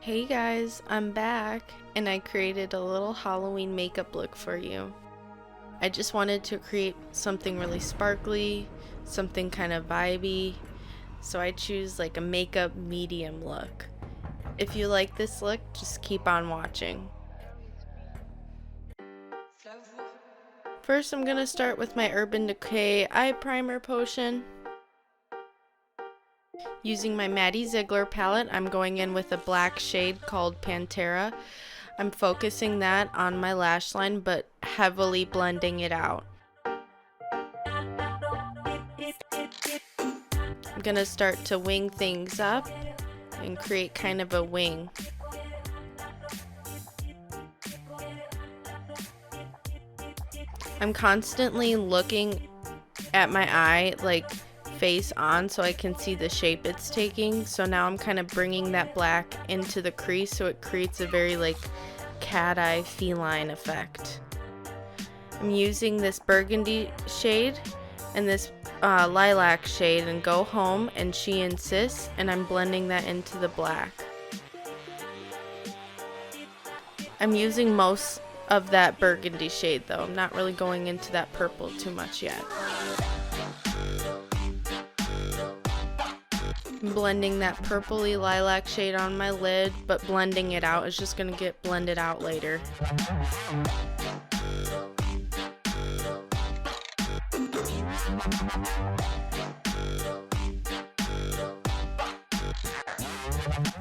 Hey guys, I'm back and I created a little Halloween makeup look for you. I just wanted to create something really sparkly, something kind of vibey, so I choose like a makeup medium look. If you like this look, just keep on watching. First I'm going to start with my Urban Decay eye primer potion. Using my Maddie Ziegler palette, I'm going in with a black shade called Pantera. I'm focusing that on my lash line, but heavily blending it out. I'm gonna start to wing things up and create kind of a wing. I'm constantly looking at my eye, like face on, so I can see the shape it's taking. So now I'm kind of bringing that black into the crease so it creates a very like cat eye feline effect. I'm using this burgundy shade and this lilac shade and Go Home and She Insists, and I'm blending that into the black. I'm using most of that burgundy shade though. I'm not really going into that purple too much yet. I'm blending that purpley lilac shade on my lid, but blending it out is just gonna get blended out later.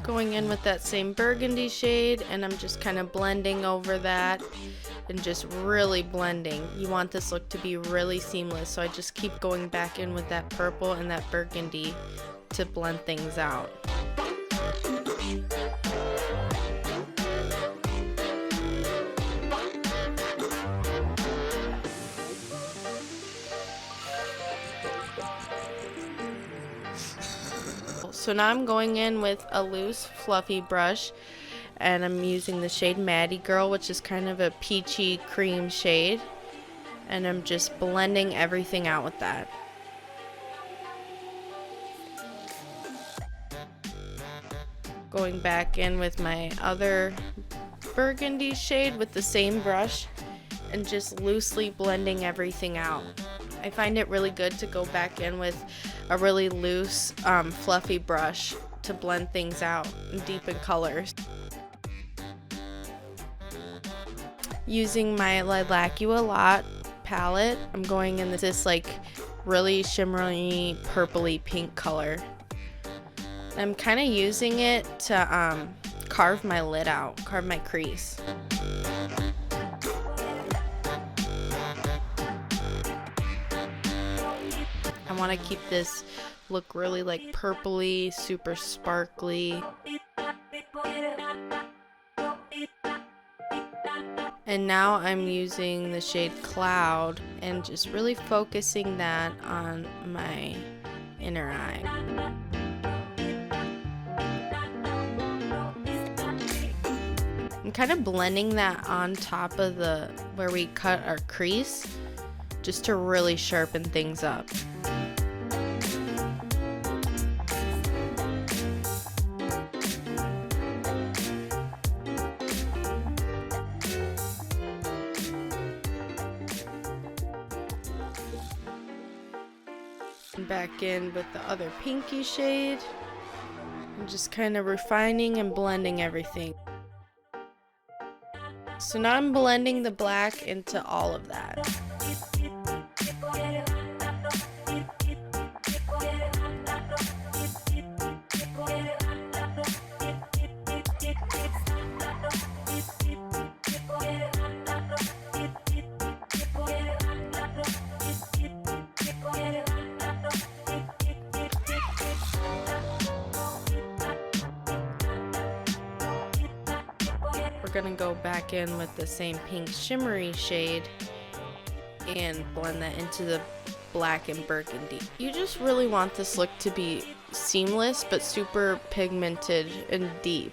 Going in with that same burgundy shade, and I'm just kind of blending over that and just really blending. You want this look to be really seamless, so I just keep going back in with that purple and that burgundy to blend things out. So now I'm going in with a loose fluffy brush and I'm using the shade Maddie Girl, which is kind of a peachy cream shade, and I'm just blending everything out with that. Going back in with my other burgundy shade with the same brush and just loosely blending everything out. I find it really good to go back in with a really loose, fluffy brush to blend things out and deepen colors. Using my Lilac You a Lot palette, I'm going in this like really shimmery purpley pink color. I'm kind of using it to carve my lid out, carve my crease. I want to keep this look really like purpley, super sparkly. And now I'm using the shade Cloud and just really focusing that on my inner eye. I'm kind of blending that on top of where we cut our crease, just to really sharpen things up. Back in with the other pinky shade. I'm just kind of refining and blending everything. So now I'm blending the black into all of that. We're gonna go back in with the same pink shimmery shade and blend that into the black and burgundy. You just really want this look to be seamless but super pigmented and deep.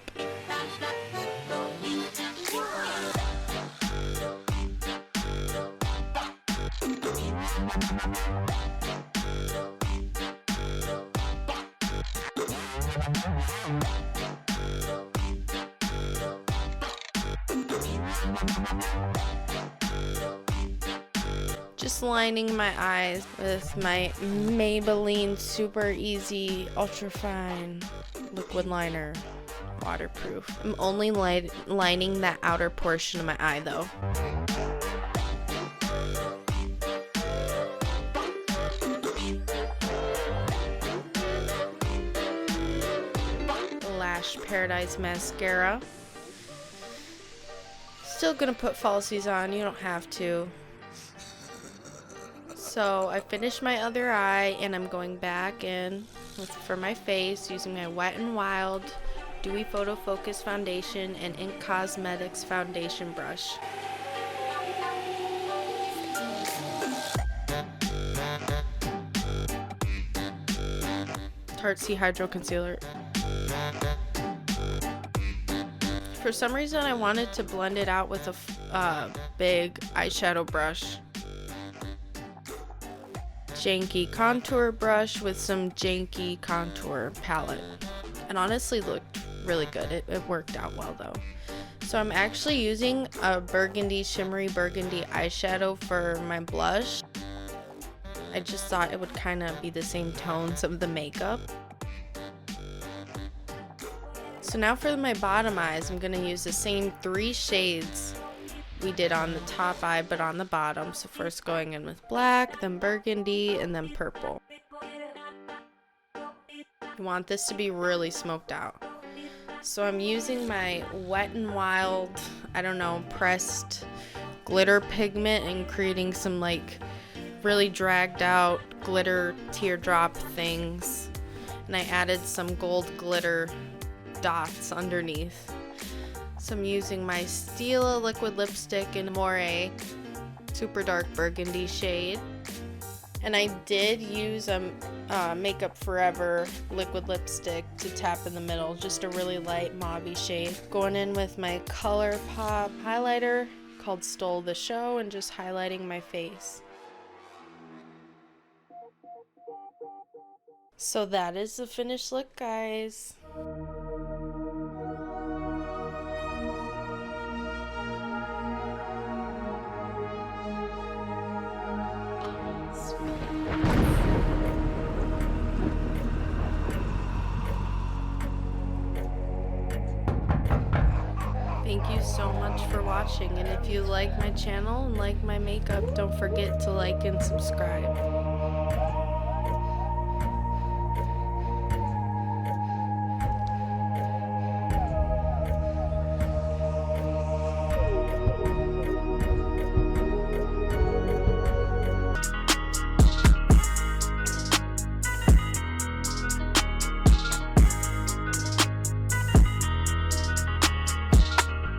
Just lining my eyes with my Maybelline Super Easy Ultra Fine Liquid Liner. Waterproof. I'm only lining that outer portion of my eye though. Lash Paradise Mascara. Still gonna put falsies on, you don't have to. So I finished my other eye and I'm going back in for my face using my Wet n Wild Dewy Photo Focus Foundation and Ink Cosmetics Foundation Brush. Tarte Hydro Concealer. For some reason I wanted to blend it out with a big eyeshadow brush. Janky contour brush with some janky contour palette. And honestly looked really good. It worked out well though. So I'm actually using a shimmery burgundy eyeshadow for my blush. I just thought it would kind of be the same tones of the makeup. So now for my bottom eyes, I'm going to use the same 3 shades we did on the top eye but on the bottom. So first going in with black, then burgundy, and then purple. You want this to be really smoked out. So I'm using my Wet n Wild, I don't know, pressed glitter pigment and creating some like really dragged out glitter teardrop things. And I added some gold glitter dots underneath. So I'm using my Stila liquid lipstick in Moire super dark burgundy shade. And I did use a Makeup Forever liquid lipstick to tap in the middle, just a really light mauvey shade. Going in with my ColourPop highlighter called Stole the Show and just highlighting my face. So that is the finished look, guys. Thank you so much for watching, and if you like my channel and like my makeup, don't forget to like and subscribe.